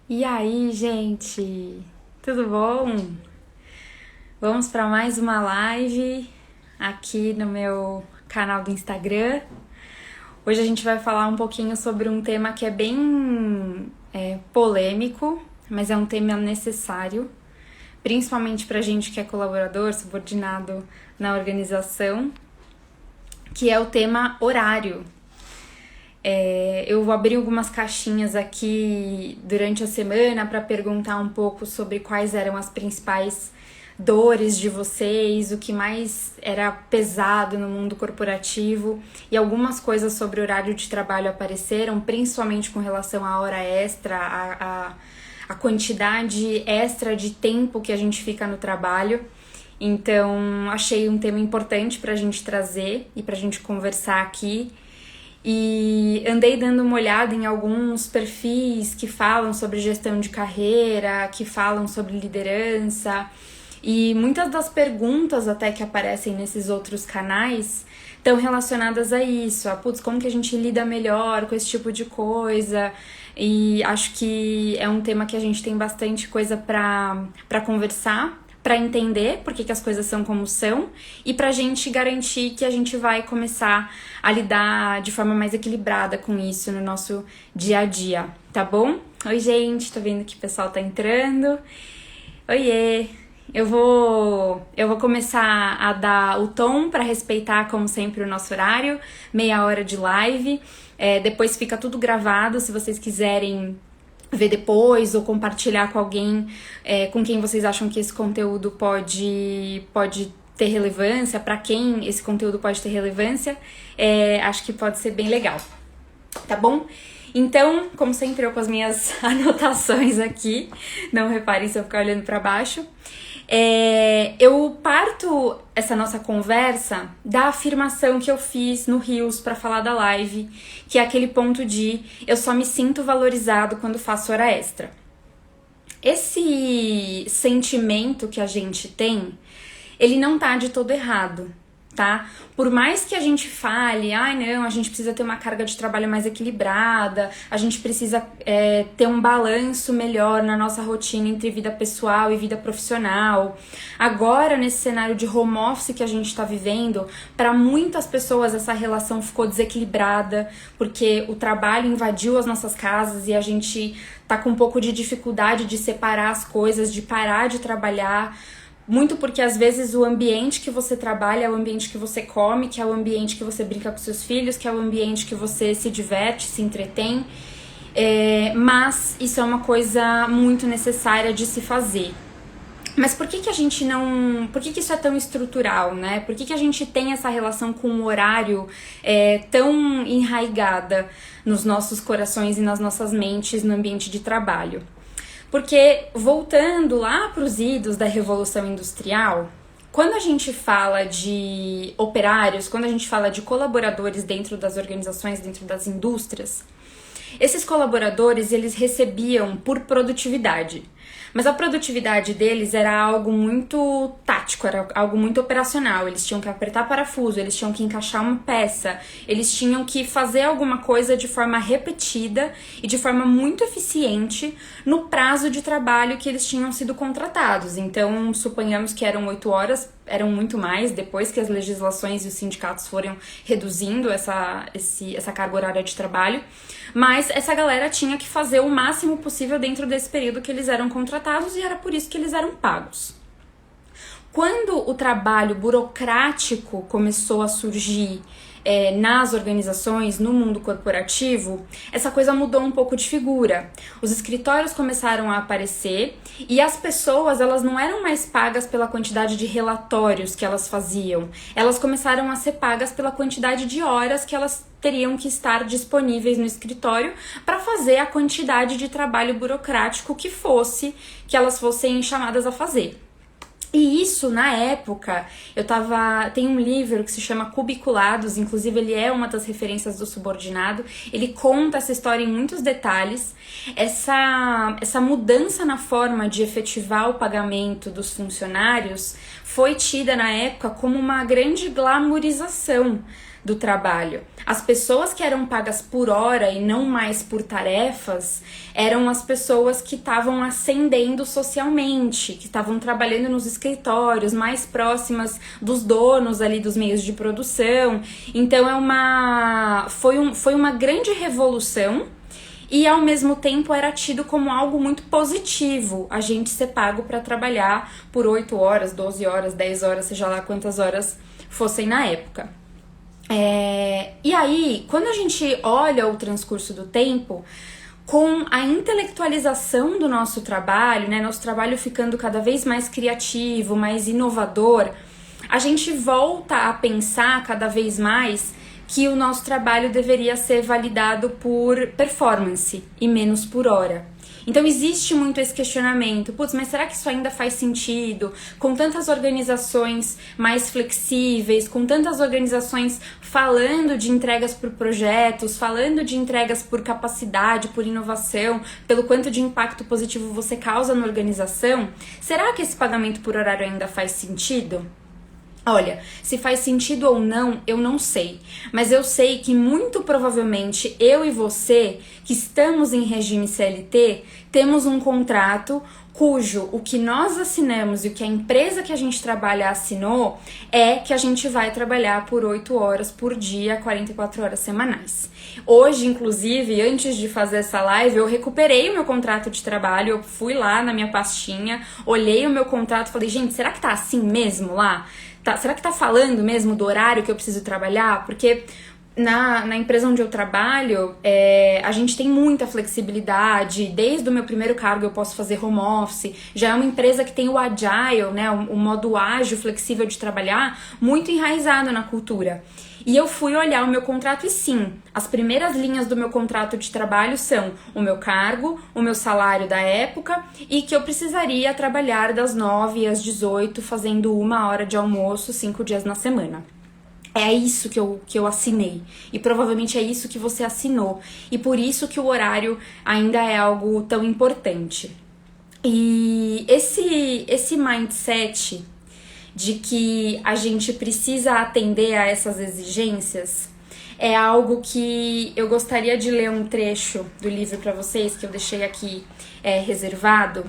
E aí, gente? Tudo bom? Vamos para mais uma live aqui no meu canal do Instagram. Hoje a gente vai falar um pouquinho sobre um tema que é bem polêmico, mas é um tema necessário, principalmente para gente que é colaborador, subordinado na organização, que é o tema horário. Eu vou abrir algumas caixinhas aqui durante a semana para perguntar um pouco sobre quais eram as principais dores de vocês, o que mais era pesado no mundo corporativo, e algumas coisas sobre horário de trabalho apareceram, principalmente com relação à hora extra, a quantidade extra de tempo que a gente fica no trabalho. Então, achei um tema importante para a gente trazer e para a gente conversar aqui. E andei dando uma olhada em alguns perfis que falam sobre gestão de carreira, que falam sobre liderança, e muitas das perguntas até que aparecem nesses outros canais estão relacionadas a isso, como que a gente lida melhor com esse tipo de coisa. E acho que é um tema que a gente tem bastante coisa para conversar, para entender por que as coisas são como são e pra gente garantir que a gente vai começar a lidar de forma mais equilibrada com isso no nosso dia a dia, tá bom? Oi, gente, tô vendo que o pessoal tá entrando. Oiê! Eu vou começar a dar o tom para respeitar, como sempre, o nosso horário, meia hora de live. Depois fica tudo gravado, se vocês quiserem ver depois ou compartilhar com alguém com quem vocês acham que esse conteúdo pode ter relevância, para quem esse conteúdo pode ter relevância, acho que pode ser bem legal, tá bom? Então, como sempre, eu com as minhas anotações aqui, não reparem se eu ficar olhando para baixo. Eu parto essa nossa conversa da afirmação que eu fiz no Reels para falar da live, que é aquele ponto de eu só me sinto valorizado quando faço hora extra. Esse sentimento que a gente tem, ele não tá de todo errado, tá? Por mais que a gente fale, não, a gente precisa ter uma carga de trabalho mais equilibrada, a gente precisa ter um balanço melhor na nossa rotina entre vida pessoal e vida profissional. Agora, nesse cenário de home office que a gente está vivendo, para muitas pessoas essa relação ficou desequilibrada, porque o trabalho invadiu as nossas casas e a gente tá com um pouco de dificuldade de separar as coisas, de parar de trabalhar. Muito porque às vezes o ambiente que você trabalha é o ambiente que você come, que é o ambiente que você brinca com seus filhos, que é o ambiente que você se diverte, se entretém. Mas isso é uma coisa muito necessária de se fazer. Mas por que a gente não... Por que isso é tão estrutural, né? Por que a gente tem essa relação com o horário tão enraigada nos nossos corações e nas nossas mentes no ambiente de trabalho? Porque, voltando lá para os idos da Revolução Industrial, quando a gente fala de operários, quando a gente fala de colaboradores dentro das organizações, dentro das indústrias, esses colaboradores, eles recebiam por produtividade. Mas a produtividade deles era algo muito tático, era algo muito operacional. Eles tinham que apertar parafuso, eles tinham que encaixar uma peça, eles tinham que fazer alguma coisa de forma repetida e de forma muito eficiente no prazo de trabalho que eles tinham sido contratados. Então, suponhamos que eram 8 horas, eram muito mais, depois que as legislações e os sindicatos foram reduzindo essa carga horária de trabalho. Mas essa galera tinha que fazer o máximo possível dentro desse período que eles eram contratados e era por isso que eles eram pagos. Quando o trabalho burocrático começou a surgir nas organizações, no mundo corporativo, essa coisa mudou um pouco de figura. Os escritórios começaram a aparecer e as pessoas, elas não eram mais pagas pela quantidade de relatórios que elas faziam. Elas começaram a ser pagas pela quantidade de horas que elas teriam que estar disponíveis no escritório para fazer a quantidade de trabalho burocrático que elas fossem chamadas a fazer. E isso, na época, tem um livro que se chama Cubiculados, inclusive ele é uma das referências do subordinado, ele conta essa história em muitos detalhes. Essa mudança na forma de efetivar o pagamento dos funcionários foi tida na época como uma grande glamourização do trabalho. As pessoas que eram pagas por hora e não mais por tarefas eram as pessoas que estavam ascendendo socialmente, que estavam trabalhando nos escritórios, mais próximas dos donos ali dos meios de produção. Então foi uma grande revolução. E ao mesmo tempo era tido como algo muito positivo a gente ser pago para trabalhar por 8 horas, 12 horas, 10 horas, seja lá quantas horas fossem na época. E aí, quando a gente olha o transcurso do tempo, com a intelectualização do nosso trabalho, né, nosso trabalho ficando cada vez mais criativo, mais inovador, a gente volta a pensar cada vez mais que o nosso trabalho deveria ser validado por performance e menos por hora. Então existe muito esse questionamento, putz, mas será que isso ainda faz sentido? Com tantas organizações mais flexíveis, com tantas organizações falando de entregas por projetos, falando de entregas por capacidade, por inovação, pelo quanto de impacto positivo você causa na organização, será que esse pagamento por horário ainda faz sentido? Olha, se faz sentido ou não, eu não sei, mas eu sei que muito provavelmente eu e você, que estamos em regime CLT, temos um contrato cujo o que nós assinamos e o que a empresa que a gente trabalha assinou é que a gente vai trabalhar por 8 horas por dia, 44 horas semanais. Hoje, inclusive, antes de fazer essa live, eu recuperei o meu contrato de trabalho, eu fui lá na minha pastinha, olhei o meu contrato e falei, gente, será que tá assim mesmo lá? Será que tá falando mesmo do horário que eu preciso trabalhar? Porque na empresa onde eu trabalho, a gente tem muita flexibilidade. Desde o meu primeiro cargo eu posso fazer home office. Já é uma empresa que tem o agile, né, o modo ágil, flexível de trabalhar, muito enraizado na cultura. E eu fui olhar o meu contrato e sim, as primeiras linhas do meu contrato de trabalho são o meu cargo, o meu salário da época e que eu precisaria trabalhar das 9 às 18, fazendo 1 hora de almoço, 5 dias na semana. É isso que eu assinei. E provavelmente é isso que você assinou. E por isso que o horário ainda é algo tão importante. E esse mindset de que a gente precisa atender a essas exigências é algo que eu gostaria de ler um trecho do livro para vocês, que eu deixei aqui reservado,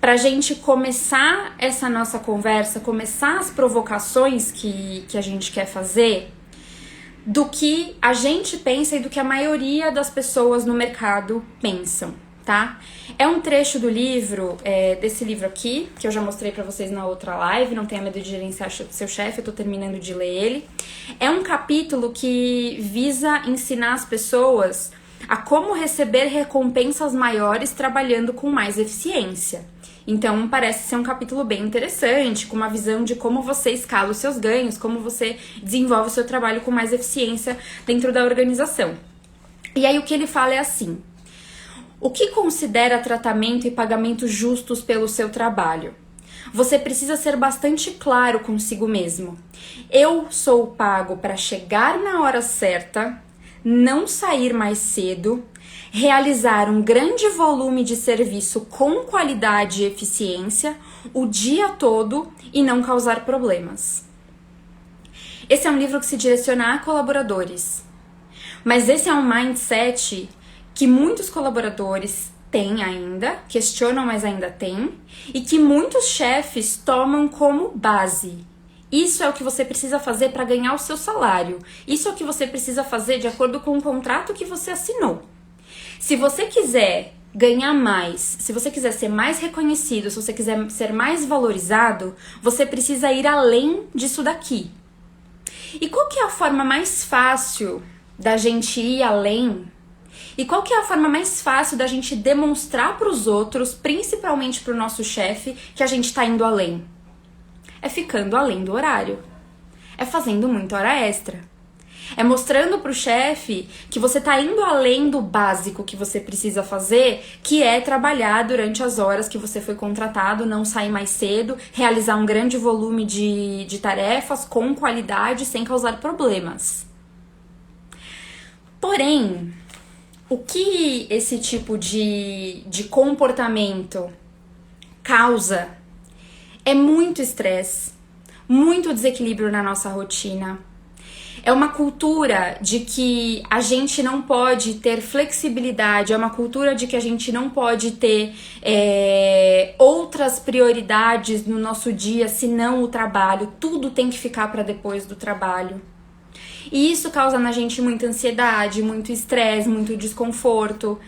pra gente começar essa nossa conversa, começar as provocações que a gente quer fazer do que a gente pensa e do que a maioria das pessoas no mercado pensam, tá? É um trecho do livro, desse livro aqui, que eu já mostrei pra vocês na outra live, Não Tenha Medo de Gerenciar Seu Chefe, eu tô terminando de ler ele. É um capítulo que visa ensinar as pessoas a como receber recompensas maiores trabalhando com mais eficiência. Então, parece ser um capítulo bem interessante, com uma visão de como você escala os seus ganhos, como você desenvolve o seu trabalho com mais eficiência dentro da organização. E aí, o que ele fala é assim: o que considera tratamento e pagamento justos pelo seu trabalho? Você precisa ser bastante claro consigo mesmo. Eu sou pago para chegar na hora certa, não sair mais cedo, realizar um grande volume de serviço com qualidade e eficiência o dia todo e não causar problemas. Esse é um livro que se direciona a colaboradores, mas esse é um mindset que muitos colaboradores têm ainda, questionam, mas ainda têm, e que muitos chefes tomam como base. Isso é o que você precisa fazer para ganhar o seu salário. Isso é o que você precisa fazer de acordo com o contrato que você assinou. Se você quiser ganhar mais, se você quiser ser mais reconhecido, se você quiser ser mais valorizado, você precisa ir além disso daqui. E qual que é a forma mais fácil da gente ir além? E qual que é a forma mais fácil da gente demonstrar para os outros, principalmente para o nosso chefe, que a gente está indo além? É ficando além do horário. É fazendo muita hora extra. É mostrando pro chefe que você tá indo além do básico que você precisa fazer, que é trabalhar durante as horas que você foi contratado, não sair mais cedo, realizar um grande volume de tarefas com qualidade, sem causar problemas. Porém, o que esse tipo de comportamento causa é muito estresse, muito desequilíbrio na nossa rotina. É uma cultura de que a gente não pode ter flexibilidade, é uma cultura de que a gente não pode ter outras prioridades no nosso dia, senão o trabalho. Tudo tem que ficar para depois do trabalho. E isso causa na gente muita ansiedade, muito estresse, muito desconforto.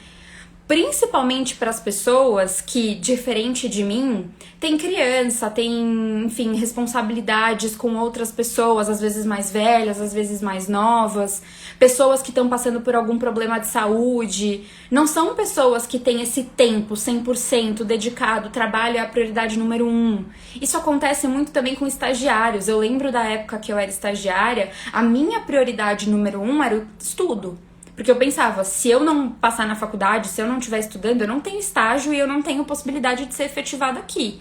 Principalmente para as pessoas que, diferente de mim, tem criança, tem, enfim, responsabilidades com outras pessoas, às vezes mais velhas, às vezes mais novas, pessoas que estão passando por algum problema de saúde. Não são pessoas que têm esse tempo 100% dedicado, trabalho é a prioridade número 1. Isso acontece muito também com estagiários. Eu lembro da época que eu era estagiária, a minha prioridade número 1 era o estudo. Porque eu pensava, se eu não passar na faculdade, se eu não estiver estudando, eu não tenho estágio e eu não tenho possibilidade de ser efetivada aqui.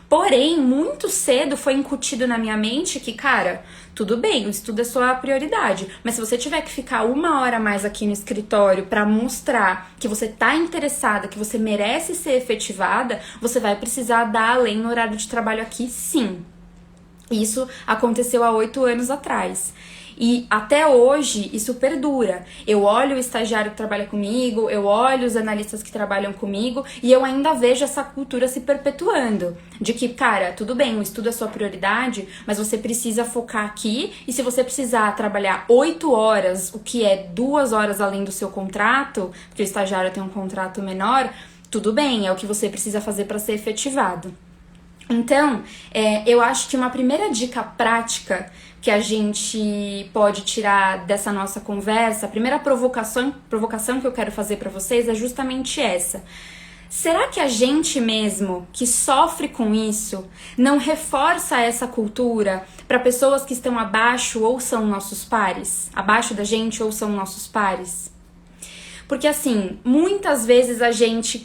Porém, muito cedo foi incutido na minha mente que, cara, tudo bem, o estudo é sua prioridade, mas se você tiver que ficar 1 hora a mais aqui no escritório pra mostrar que você tá interessada, que você merece ser efetivada, você vai precisar dar além no horário de trabalho aqui, sim. Isso aconteceu há 8 anos atrás. E até hoje isso perdura. Eu olho o estagiário que trabalha comigo, eu olho os analistas que trabalham comigo e eu ainda vejo essa cultura se perpetuando. De que, cara, tudo bem, o estudo é sua prioridade, mas você precisa focar aqui e se você precisar trabalhar 8 horas, o que é 2 horas além do seu contrato, porque o estagiário tem um contrato menor, tudo bem, é o que você precisa fazer para ser efetivado. Então, eu acho que uma primeira dica prática que a gente pode tirar dessa nossa conversa, a primeira provocação que eu quero fazer para vocês é justamente essa. Será que a gente mesmo, que sofre com isso, não reforça essa cultura para pessoas que estão abaixo ou são nossos pares? Abaixo da gente ou são nossos pares? Porque assim, muitas vezes a gente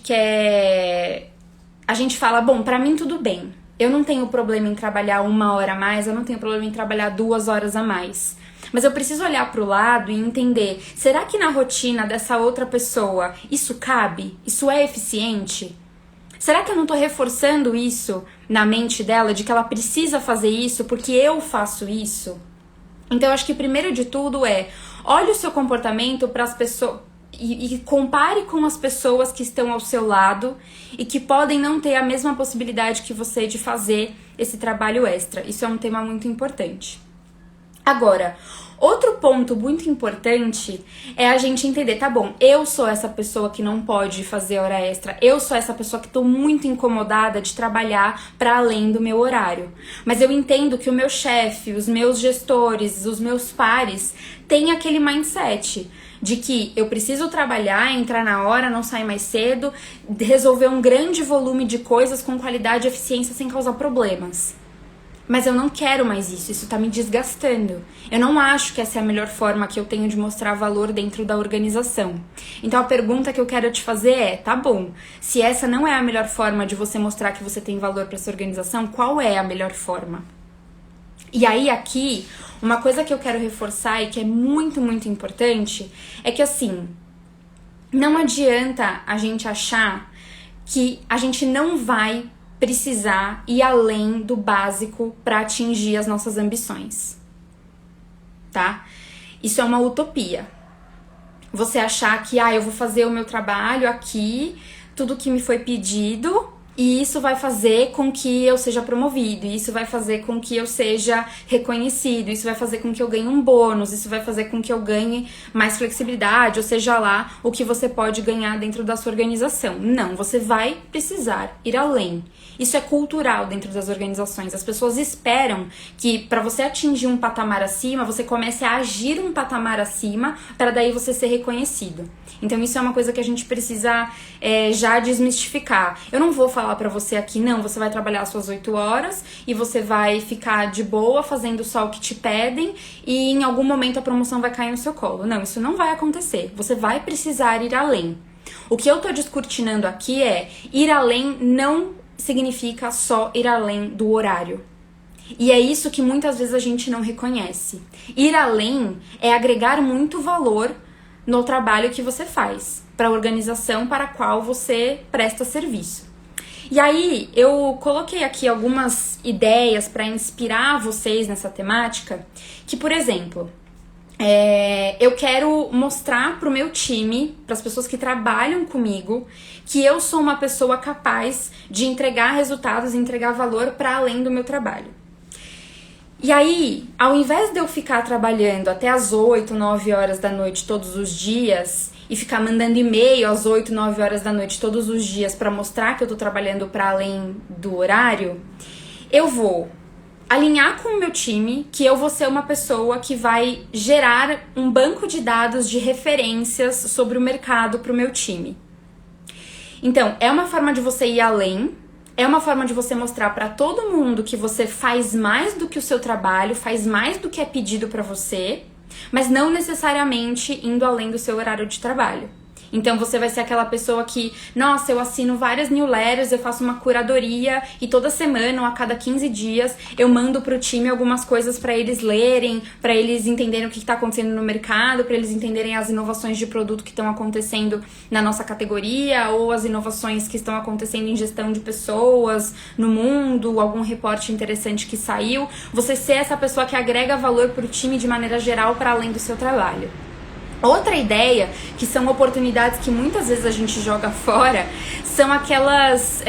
fala, bom, pra mim tudo bem. Eu não tenho problema em trabalhar 1 hora a mais, eu não tenho problema em trabalhar 2 horas a mais. Mas eu preciso olhar pro lado e entender, será que na rotina dessa outra pessoa isso cabe? Isso é eficiente? Será que eu não tô reforçando isso na mente dela, de que ela precisa fazer isso porque eu faço isso? Então eu acho que primeiro de tudo olhe o seu comportamento para as pessoas e compare com as pessoas que estão ao seu lado e que podem não ter a mesma possibilidade que você de fazer esse trabalho extra. Isso é um tema muito importante. Agora, outro ponto muito importante é a gente entender, tá bom, eu sou essa pessoa que não pode fazer hora extra, eu sou essa pessoa que tô muito incomodada de trabalhar para além do meu horário. Mas eu entendo que o meu chefe, os meus gestores, os meus pares têm aquele mindset de que eu preciso trabalhar, entrar na hora, não sair mais cedo, resolver um grande volume de coisas com qualidade e eficiência sem causar problemas. Mas eu não quero mais isso tá me desgastando. Eu não acho que essa é a melhor forma que eu tenho de mostrar valor dentro da organização. Então a pergunta que eu quero te fazer tá bom, se essa não é a melhor forma de você mostrar que você tem valor para essa organização, qual é a melhor forma? E aí aqui, uma coisa que eu quero reforçar e que é muito, muito importante, é que assim, não adianta a gente achar que a gente não vai precisar ir além do básico para atingir as nossas ambições, tá? Isso é uma utopia. Você achar que, eu vou fazer o meu trabalho aqui, tudo que me foi pedido, e isso vai fazer com que eu seja promovido, isso vai fazer com que eu seja reconhecido, isso vai fazer com que eu ganhe um bônus, isso vai fazer com que eu ganhe mais flexibilidade, ou seja lá, o que você pode ganhar dentro da sua organização. Não, você vai precisar ir além. Isso é cultural dentro das organizações. As pessoas esperam que para você atingir um patamar acima, você comece a agir um patamar acima para daí você ser reconhecido. Então isso é uma coisa que a gente precisa já desmistificar. Eu não vou falar pra você aqui, não, você vai trabalhar as suas 8 horas e você vai ficar de boa fazendo só o que te pedem e em algum momento a promoção vai cair no seu colo. Não, isso não vai acontecer. Você vai precisar ir além. O que eu tô descortinando aqui ir além não significa só ir além do horário. E é isso que muitas vezes a gente não reconhece. Ir além é agregar muito valor no trabalho que você faz, para a organização para a qual você presta serviço. E aí, eu coloquei aqui algumas ideias para inspirar vocês nessa temática, que, por exemplo, Eu quero mostrar pro meu time, para as pessoas que trabalham comigo, que eu sou uma pessoa capaz de entregar resultados, entregar valor para além do meu trabalho. E aí, ao invés de eu ficar trabalhando até as 8, 9 horas da noite todos os dias e ficar mandando e-mail às 8, 9 horas da noite todos os dias para mostrar que eu tô trabalhando para além do horário, eu vou alinhar com o meu time que eu vou ser uma pessoa que vai gerar um banco de dados de referências sobre o mercado para o meu time. Então, é uma forma de você ir além, é uma forma de você mostrar para todo mundo que você faz mais do que o seu trabalho, faz mais do que é pedido para você, mas não necessariamente indo além do seu horário de trabalho. Então você vai ser aquela pessoa que, nossa, eu assino várias newsletters, eu faço uma curadoria e toda semana ou a cada 15 dias eu mando pro time algumas coisas para eles lerem, para eles entenderem o que tá acontecendo no mercado, para eles entenderem as inovações de produto que estão acontecendo na nossa categoria ou as inovações que estão acontecendo em gestão de pessoas no mundo, algum reporte interessante que saiu. Você ser essa pessoa que agrega valor pro time de maneira geral para além do seu trabalho. Outra ideia, que são oportunidades que muitas vezes a gente joga fora, são aquelas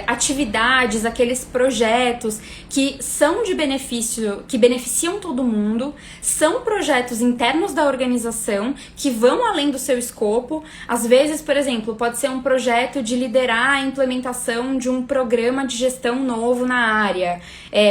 atividades, aqueles projetos que são de benefício, que beneficiam todo mundo, são projetos internos da organização que vão além do seu escopo. Às vezes, por exemplo, pode ser um projeto de liderar a implementação de um programa de gestão novo na área,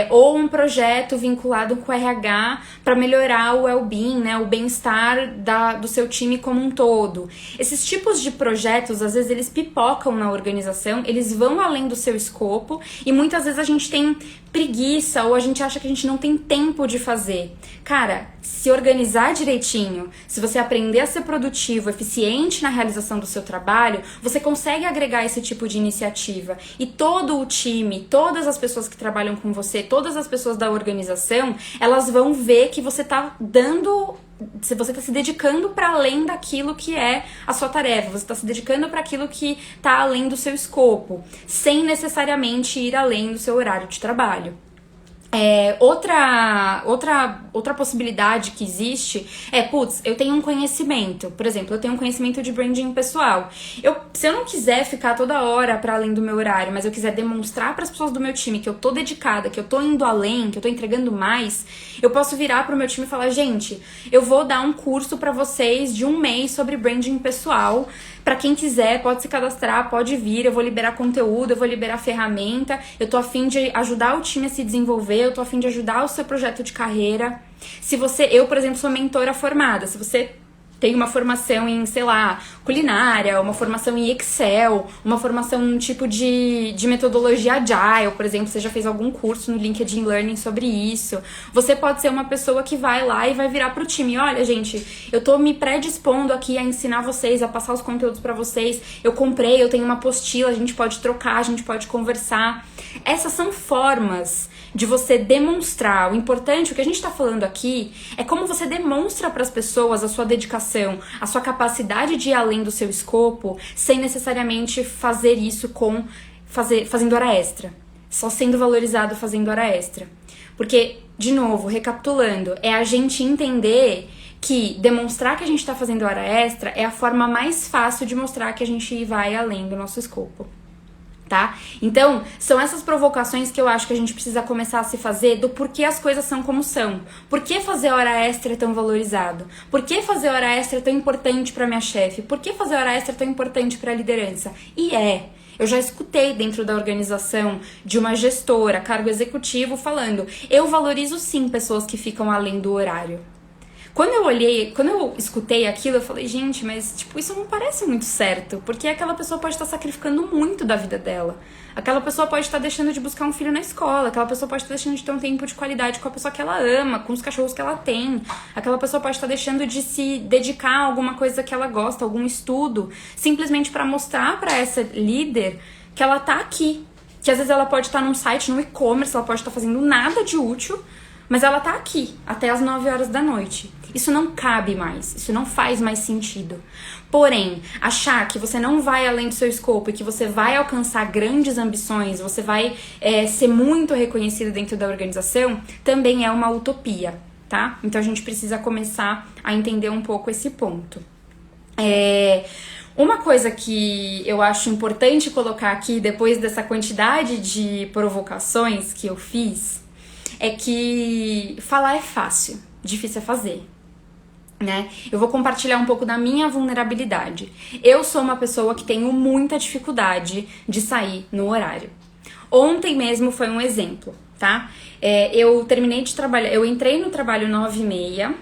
ou um projeto vinculado com o RH para melhorar o well-being, né, o bem-estar do seu time como um todo. Esses tipos de projetos, às vezes, eles pipocam na organização, eles vão além do seu escopo e muitas vezes a gente tem preguiça ou a gente acha que a gente não tem tempo de fazer. Cara, se organizar direitinho, se você aprender a ser produtivo, eficiente na realização do seu trabalho, você consegue agregar esse tipo de iniciativa. E todo o time, todas as pessoas que trabalham com você, todas as pessoas da organização, elas vão ver que você tá se você está se dedicando para além daquilo que é a sua tarefa, você está se dedicando para aquilo que está além do seu escopo, sem necessariamente ir além do seu horário de trabalho. Outra possibilidade que existe eu tenho um conhecimento, por exemplo, eu tenho um conhecimento de branding pessoal. Se eu não quiser ficar toda hora para além do meu horário, mas eu quiser demonstrar para as pessoas do meu time que eu tô dedicada, que eu tô indo além, que eu tô entregando mais, eu posso virar pro meu time e falar, gente, eu vou dar um curso para vocês de 1 mês sobre branding pessoal. Pra quem quiser, pode se cadastrar, pode vir, eu vou liberar conteúdo, eu vou liberar ferramenta, eu tô a fim de ajudar o time a se desenvolver, eu tô a fim de ajudar o seu projeto de carreira. Eu, por exemplo, sou mentora formada, se você tem uma formação em, sei lá, culinária, uma formação em Excel, uma formação em um tipo de metodologia Agile, por exemplo, você já fez algum curso no LinkedIn Learning sobre isso. Você pode ser uma pessoa que vai lá e vai virar pro time. Olha, gente, eu tô me predispondo aqui a ensinar vocês, a passar os conteúdos pra vocês. Eu tenho uma apostila, a gente pode trocar, a gente pode conversar. Essas são formas de você demonstrar. O importante, o que a gente tá falando aqui, é como você demonstra para as pessoas a sua dedicação, a sua capacidade de ir além do seu escopo, sem necessariamente fazer isso fazendo hora extra. Só sendo valorizado fazendo hora extra. Porque, de novo, recapitulando, é a gente entender que demonstrar que a gente tá fazendo hora extra é a forma mais fácil de mostrar que a gente vai além do nosso escopo. Tá? Então, são essas provocações que eu acho que a gente precisa começar a se fazer do porquê as coisas são como são. Por que fazer hora extra é tão valorizado? Por que fazer hora extra é tão importante para minha chefe? Por que fazer hora extra é tão importante para a liderança? Eu já escutei dentro da organização de uma gestora, cargo executivo, falando: eu valorizo sim pessoas que ficam além do horário. Quando eu escutei aquilo, eu falei, gente, mas tipo, isso não parece muito certo, porque aquela pessoa pode estar sacrificando muito da vida dela. Aquela pessoa pode estar deixando de buscar um filho na escola, aquela pessoa pode estar deixando de ter um tempo de qualidade com a pessoa que ela ama, com os cachorros que ela tem. Aquela pessoa pode estar deixando de se dedicar a alguma coisa que ela gosta, algum estudo, simplesmente para mostrar para essa líder que ela tá aqui. Que às vezes ela pode estar num site, no e-commerce, ela pode estar fazendo nada de útil, mas ela tá aqui até as 9 horas da noite. Isso não cabe mais, isso não faz mais sentido. Porém, achar que você não vai além do seu escopo e que você vai alcançar grandes ambições, você vai ser muito reconhecido dentro da organização, também é uma utopia. tá? Então a gente precisa começar a entender um pouco esse ponto. Uma coisa que eu acho importante colocar aqui, depois dessa quantidade de provocações que eu fiz, é que falar é fácil, difícil é fazer, né? Eu vou compartilhar um pouco da minha vulnerabilidade. Eu sou uma pessoa que tenho muita dificuldade de sair no horário. Ontem mesmo foi um exemplo, tá? Eu terminei de trabalhar, eu entrei no trabalho 9h30,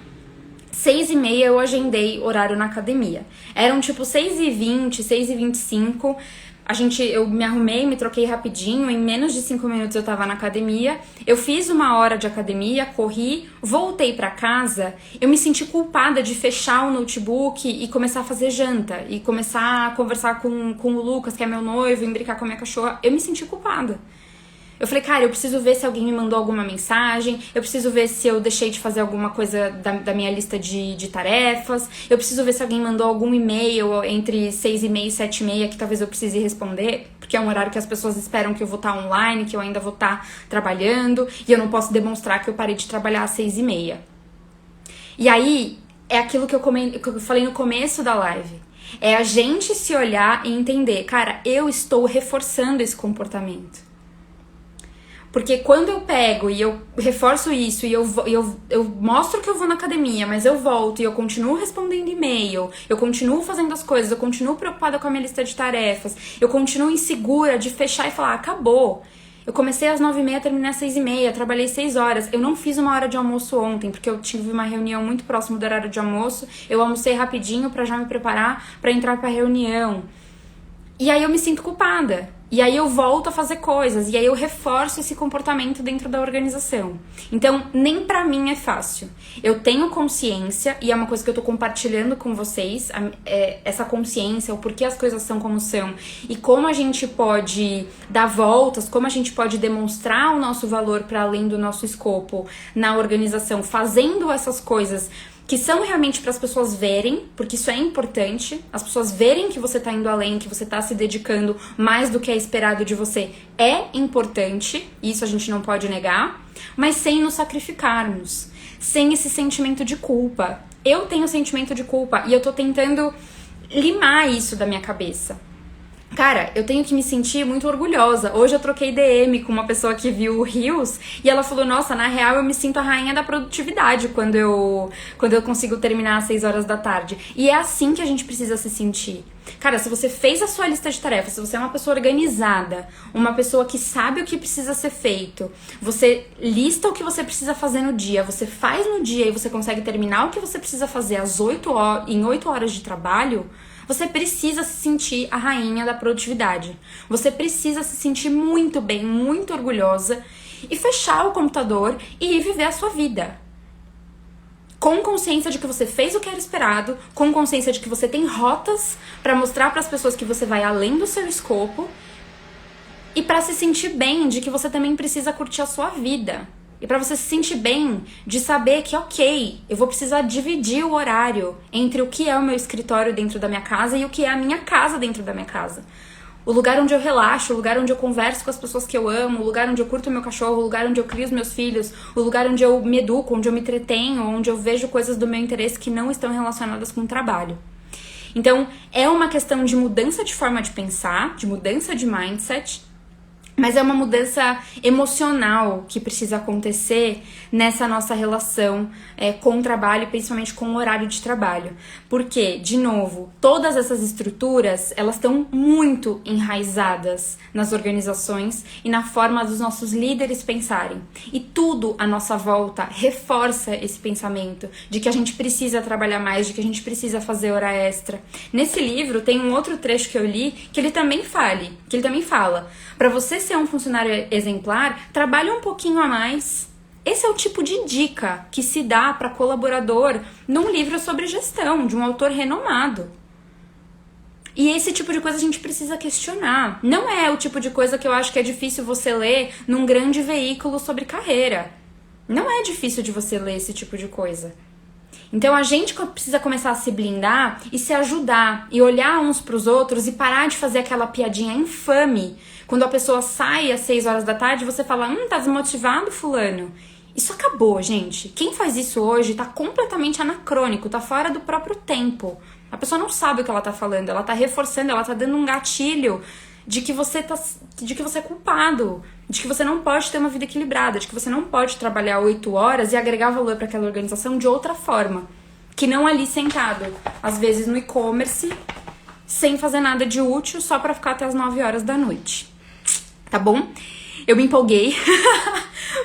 6h30 eu agendei horário na academia. Eram tipo 6h20, 6h25. Eu me arrumei, me troquei rapidinho. Em menos de 5 minutos eu tava na academia. Eu fiz 1 hora de academia, corri, voltei pra casa. Eu me senti culpada de fechar o notebook e começar a fazer janta. E começar a conversar com o Lucas, que é meu noivo, e brincar com a minha cachorra. Eu me senti culpada. Eu falei, cara, eu preciso ver se alguém me mandou alguma mensagem, eu preciso ver se eu deixei de fazer alguma coisa da minha lista de tarefas, eu preciso ver se alguém mandou algum e-mail entre 6h30 e 7h30 que talvez eu precise responder, porque é um horário que as pessoas esperam que eu vou estar online, que eu ainda vou estar trabalhando, e eu não posso demonstrar que eu parei de trabalhar às 6h30. E aí, é aquilo que eu falei no começo da live. É a gente se olhar e entender, cara, eu estou reforçando esse comportamento. Porque quando eu pego e eu reforço isso e eu mostro que eu vou na academia, mas eu volto e eu continuo respondendo e-mail, eu continuo fazendo as coisas, eu continuo preocupada com a minha lista de tarefas, eu continuo insegura de fechar e falar, acabou. Eu comecei às 9h30, terminei às 6h30, trabalhei 6 horas. Eu não fiz 1 hora de almoço ontem, porque eu tive uma reunião muito próximo do horário de almoço. Eu almocei rapidinho pra já me preparar pra entrar pra reunião. E aí eu me sinto culpada. E aí eu volto a fazer coisas. E aí eu reforço esse comportamento dentro da organização. Então, nem pra mim é fácil. Eu tenho consciência, e é uma coisa que eu tô compartilhando com vocês, essa consciência, o porquê as coisas são como são, e como a gente pode dar voltas, como a gente pode demonstrar o nosso valor para além do nosso escopo na organização, fazendo essas coisas que são realmente para as pessoas verem, porque isso é importante, as pessoas verem que você tá indo além, que você tá se dedicando mais do que é esperado de você, é importante, isso a gente não pode negar, mas sem nos sacrificarmos, sem esse sentimento de culpa. Eu tenho sentimento de culpa e eu tô tentando limar isso da minha cabeça. Cara, eu tenho que me sentir muito orgulhosa. Hoje eu troquei DM com uma pessoa que viu o Reels e ela falou, nossa, na real eu me sinto a rainha da produtividade quando eu consigo terminar às 6 horas da tarde. E é assim que a gente precisa se sentir. Cara, se você fez a sua lista de tarefas, se você é uma pessoa organizada, uma pessoa que sabe o que precisa ser feito, você lista o que você precisa fazer no dia, você faz no dia e você consegue terminar o que você precisa fazer em 8 horas de trabalho, você precisa se sentir a rainha da produtividade. Você precisa se sentir muito bem, muito orgulhosa e fechar o computador e viver a sua vida. Com consciência de que você fez o que era esperado, com consciência de que você tem rotas para mostrar para as pessoas que você vai além do seu escopo e para se sentir bem de que você também precisa curtir a sua vida. E pra você se sentir bem de saber que, ok, eu vou precisar dividir o horário entre o que é o meu escritório dentro da minha casa e o que é a minha casa dentro da minha casa. O lugar onde eu relaxo, o lugar onde eu converso com as pessoas que eu amo, o lugar onde eu curto o meu cachorro, o lugar onde eu crio os meus filhos, o lugar onde eu me educo, onde eu me entretenho, onde eu vejo coisas do meu interesse que não estão relacionadas com o trabalho. Então, é uma questão de mudança de forma de pensar, de mudança de mindset, mas é uma mudança emocional que precisa acontecer nessa nossa relação com o trabalho, principalmente com o horário de trabalho. Porque, de novo, todas essas estruturas, elas estão muito enraizadas nas organizações e na forma dos nossos líderes pensarem. E tudo à nossa volta reforça esse pensamento de que a gente precisa trabalhar mais, de que a gente precisa fazer hora extra. Nesse livro tem um outro trecho que eu li que ele também fala, para você ser um funcionário exemplar, trabalhe um pouquinho a mais. Esse é o tipo de dica que se dá para colaborador num livro sobre gestão, de um autor renomado. E esse tipo de coisa a gente precisa questionar. Não é o tipo de coisa que eu acho que é difícil você ler num grande veículo sobre carreira. Não é difícil de você ler esse tipo de coisa. Então a gente precisa começar a se blindar e se ajudar e olhar uns pros outros e parar de fazer aquela piadinha infame. Quando a pessoa sai às 6 horas da tarde, você fala, tá desmotivado, fulano? Isso acabou, gente. Quem faz isso hoje tá completamente anacrônico, tá fora do próprio tempo. A pessoa não sabe o que ela tá falando, ela tá reforçando, ela tá dando um gatilho de que você é culpado, de que você não pode ter uma vida equilibrada, de que você não pode trabalhar 8 horas e agregar valor para aquela organização de outra forma, que não ali sentado, às vezes no e-commerce, sem fazer nada de útil, só para ficar até as 9 horas da noite. Tá bom? Eu me empolguei,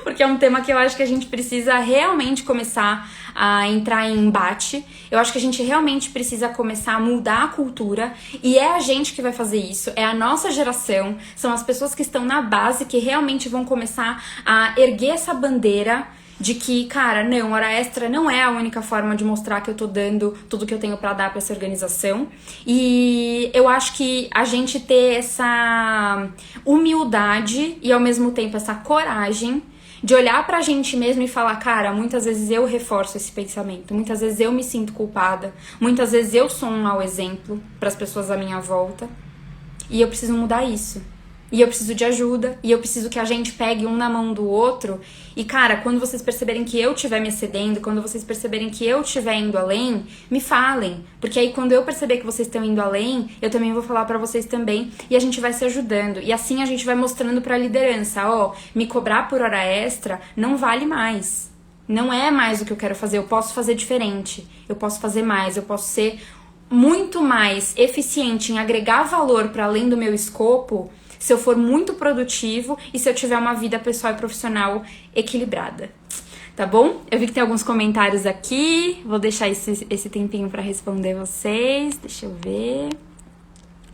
porque é um tema que eu acho que a gente precisa realmente começar a entrar em embate. Eu acho que a gente realmente precisa começar a mudar a cultura, e é a gente que vai fazer isso, é a nossa geração, são as pessoas que estão na base que realmente vão começar a erguer essa bandeira de que, cara, não, hora extra não é a única forma de mostrar que eu tô dando tudo que eu tenho pra dar pra essa organização. E eu acho que a gente ter essa humildade e ao mesmo tempo essa coragem de olhar pra gente mesmo e falar, cara, muitas vezes eu reforço esse pensamento, muitas vezes eu me sinto culpada, muitas vezes eu sou um mau exemplo pras pessoas à minha volta e eu preciso mudar isso. E eu preciso de ajuda, e eu preciso que a gente pegue um na mão do outro. E, cara, quando vocês perceberem que eu estiver me excedendo, quando vocês perceberem que eu estiver indo além, me falem. Porque aí, quando eu perceber que vocês estão indo além, eu também vou falar pra vocês também, e a gente vai se ajudando. E assim a gente vai mostrando pra liderança, ó, me cobrar por hora extra não vale mais. Não é mais o que eu quero fazer, eu posso fazer diferente. Eu posso fazer mais, eu posso ser muito mais eficiente em agregar valor pra além do meu escopo, se eu for muito produtivo e se eu tiver uma vida pessoal e profissional equilibrada. Tá bom? Eu vi que tem alguns comentários aqui, vou deixar esse tempinho pra responder vocês, deixa eu ver.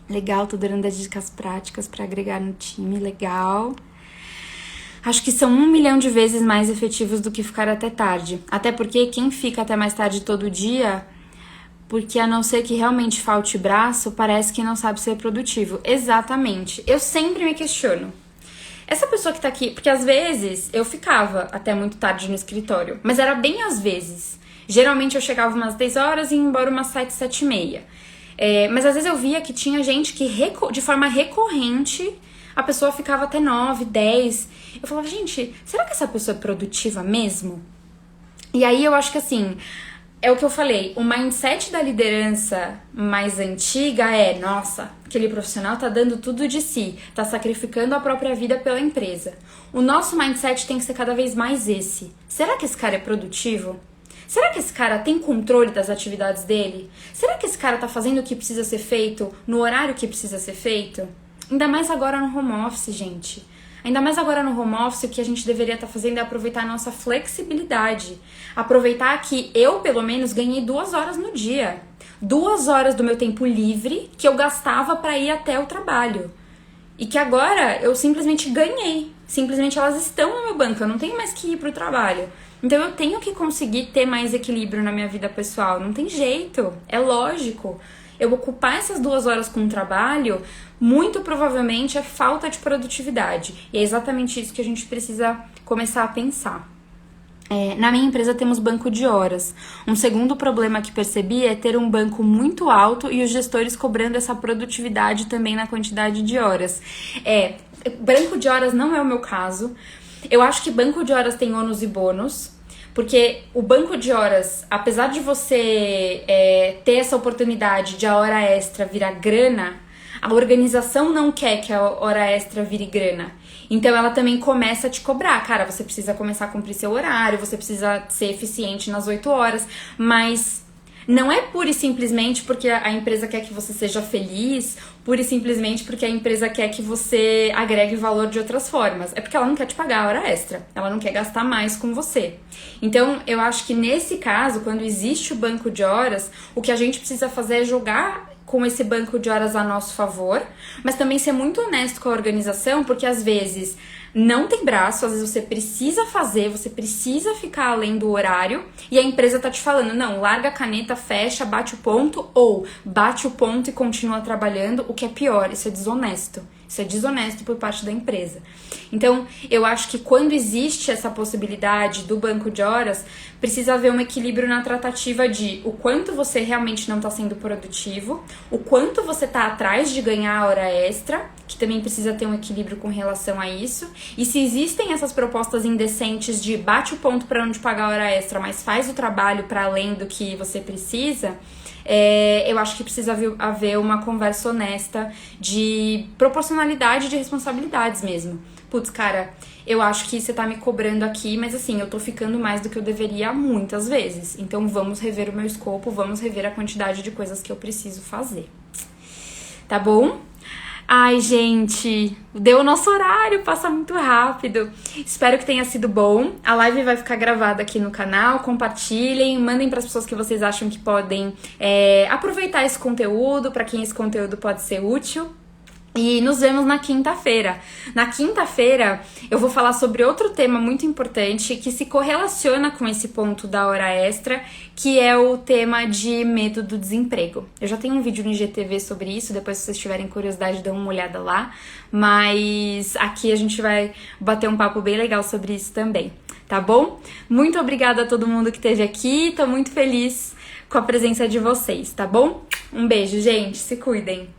Legal, tô dando as dicas práticas pra agregar no time, legal. Acho que são 1 milhão de vezes mais efetivos do que ficar até tarde. Até porque quem fica até mais tarde todo dia, porque a não ser que realmente falte braço, parece que não sabe ser produtivo. Exatamente. Eu sempre me questiono. Essa pessoa que tá aqui, porque às vezes eu ficava até muito tarde no escritório, mas era bem às vezes. Geralmente eu chegava umas 10 horas e ia embora umas 7, 7 e meia. Mas às vezes eu via que tinha gente que de forma recorrente a pessoa ficava até 9, 10. Eu falava, gente, será que essa pessoa é produtiva mesmo? E aí eu acho que assim, é o que eu falei, o mindset da liderança mais antiga é, nossa, aquele profissional tá dando tudo de si, tá sacrificando a própria vida pela empresa. O nosso mindset tem que ser cada vez mais esse. Será que esse cara é produtivo? Será que esse cara tem controle das atividades dele? Será que esse cara tá fazendo o que precisa ser feito no horário que precisa ser feito? Ainda mais agora no home office, gente. Ainda mais agora no home office, o que a gente deveria estar fazendo é aproveitar a nossa flexibilidade. Aproveitar que eu, pelo menos, ganhei 2 horas no dia. 2 horas do meu tempo livre que eu gastava para ir até o trabalho. E que agora eu simplesmente ganhei. Simplesmente elas estão no meu banco, eu não tenho mais que ir pro trabalho. Então eu tenho que conseguir ter mais equilíbrio na minha vida pessoal. Não tem jeito, é lógico. Eu ocupar essas 2 horas com o trabalho, muito provavelmente é falta de produtividade. E é exatamente isso que a gente precisa começar a pensar. Na minha empresa temos banco de horas. Um segundo problema que percebi é ter um banco muito alto e os gestores cobrando essa produtividade também na quantidade de horas. Banco de horas não é o meu caso. Eu acho que banco de horas tem ônus e bônus. Porque o banco de horas, apesar de você ter essa oportunidade de a hora extra virar grana, a organização não quer que a hora extra vire grana. Então ela também começa a te cobrar. Cara, você precisa começar a cumprir seu horário, você precisa ser eficiente nas 8 horas, mas não é pura e simplesmente porque a empresa quer que você seja feliz, pura e simplesmente porque a empresa quer que você agregue valor de outras formas. É porque ela não quer te pagar a hora extra, ela não quer gastar mais com você. Então, eu acho que nesse caso, quando existe o banco de horas, o que a gente precisa fazer é jogar com esse banco de horas a nosso favor, mas também ser muito honesto com a organização, porque às vezes não tem braço, às vezes você precisa fazer, você precisa ficar além do horário e a empresa tá te falando, não, larga a caneta, fecha, bate o ponto, ou bate o ponto e continua trabalhando, o que é pior, isso é desonesto. Isso é desonesto por parte da empresa. Então, eu acho que quando existe essa possibilidade do banco de horas, precisa haver um equilíbrio na tratativa de o quanto você realmente não está sendo produtivo, o quanto você está atrás de ganhar a hora extra, que também precisa ter um equilíbrio com relação a isso. E se existem essas propostas indecentes de bate o ponto para não te pagar a hora extra, mas faz o trabalho para além do que você precisa, eu acho que precisa haver uma conversa honesta de proporcionalidade de responsabilidades mesmo. Putz, cara, eu acho que você tá me cobrando aqui, mas assim, eu tô ficando mais do que eu deveria muitas vezes. Então vamos rever o meu escopo, vamos rever a quantidade de coisas que eu preciso fazer. Tá bom? Ai, gente, deu o nosso horário, passa muito rápido. Espero que tenha sido bom. A live vai ficar gravada aqui no canal. Compartilhem, mandem para as pessoas que vocês acham que podem aproveitar esse conteúdo, para quem esse conteúdo pode ser útil. E nos vemos na quinta-feira. Na quinta-feira eu vou falar sobre outro tema muito importante que se correlaciona com esse ponto da hora extra, que é o tema de medo do desemprego. Eu já tenho um vídeo no IGTV sobre isso, depois se vocês tiverem curiosidade dão uma olhada lá. Mas aqui a gente vai bater um papo bem legal sobre isso também, tá bom? Muito obrigada a todo mundo que esteve aqui, tô muito feliz com a presença de vocês, tá bom? Um beijo, gente, se cuidem!